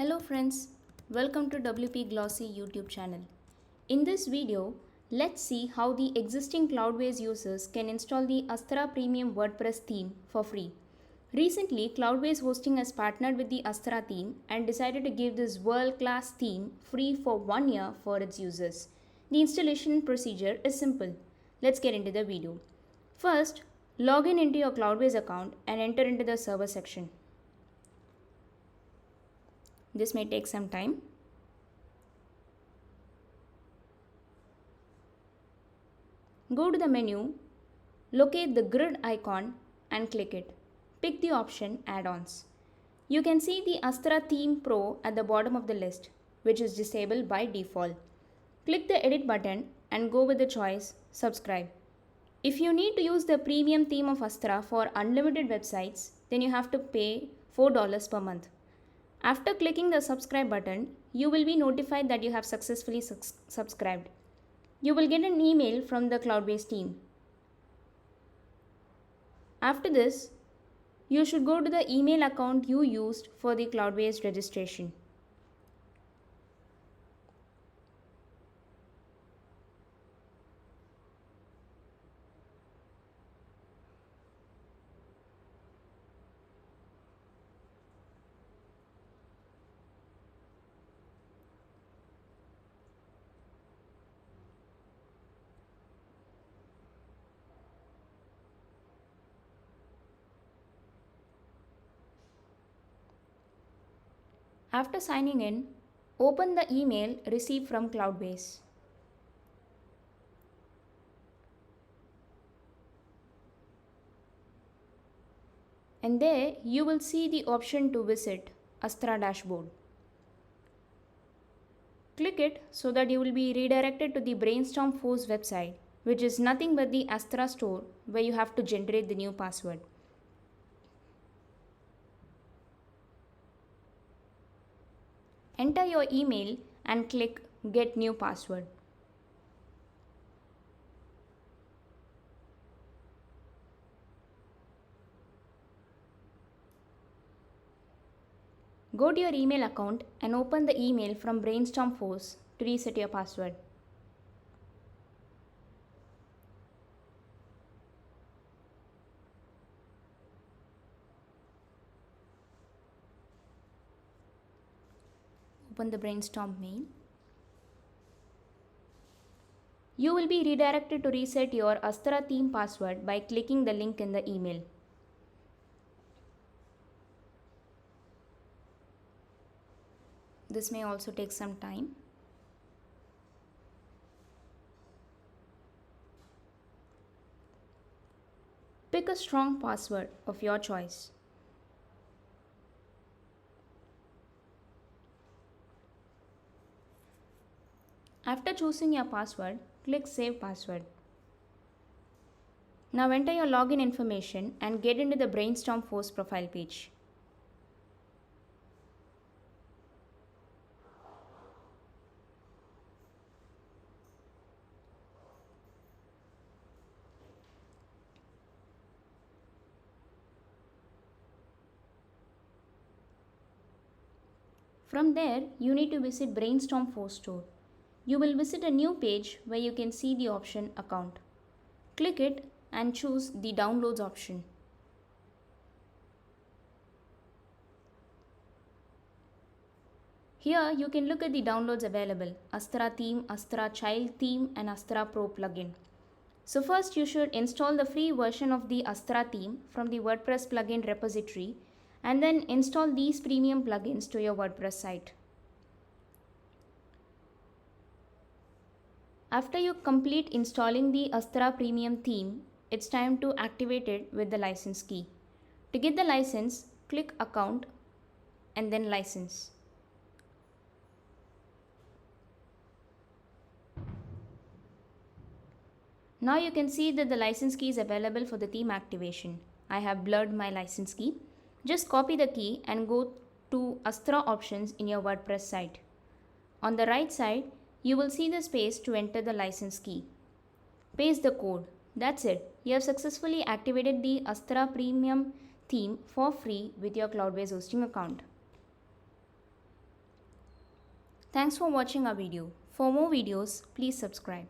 Hello friends, welcome to WP Glossy YouTube channel. In this video, let's see how the existing Cloudways users can install the Astra Premium WordPress theme for free. Recently, Cloudways Hosting has partnered with the Astra team and decided to give this world-class theme free for 1 year for its users. The installation procedure is simple. Let's get into the video. First, log in into your Cloudways account and enter into the server section. This may take some time. Go to the menu, locate the grid icon and click it. Pick the option Add-ons. You can see the Astra Theme Pro at the bottom of the list, which is disabled by default. Click the Edit button and go with the choice Subscribe. If you need to use the premium theme of Astra for unlimited websites, then you have to pay $4 per month. After clicking the subscribe button, you will be notified that you have successfully subscribed. You will get an email from the Cloudways team. After this, you should go to the email account you used for the Cloudways registration. After signing in, open the email received from Cloudways. And there you will see the option to visit Astra dashboard. Click it so that you will be redirected to the Brainstorm Force website, which is nothing but the Astra store where you have to generate the new password. Enter your email and click Get New Password. Go to your email account and open the email from Brainstorm Force to reset your password. Open the Brainstorm mail. You will be redirected to reset your Astra theme password by clicking the link in the email. This may also take some time. Pick a strong password of your choice. After choosing your password, click Save Password. Now enter your login information and get into the Brainstorm Force profile page. From there, you need to visit Brainstorm Force store. You will visit a new page where you can see the option Account. Click it and choose the Downloads option. Here you can look at the downloads available: Astra theme, Astra child theme and Astra Pro plugin. So first you should install the free version of the Astra theme from the WordPress plugin repository and then install these premium plugins to your WordPress site. After you complete installing the Astra Premium theme, it's time to activate it with the license key. To get the license, click Account and then License. Now you can see that the license key is available for the theme activation. I have blurred my license key. Just copy the key and go to Astra options in your WordPress site. On the right side, you will see the space to enter the license key. Paste the code. That's it. You have successfully activated the Astra Premium theme for free with your Cloudways hosting account. Thanks for watching our video. For more videos, please subscribe.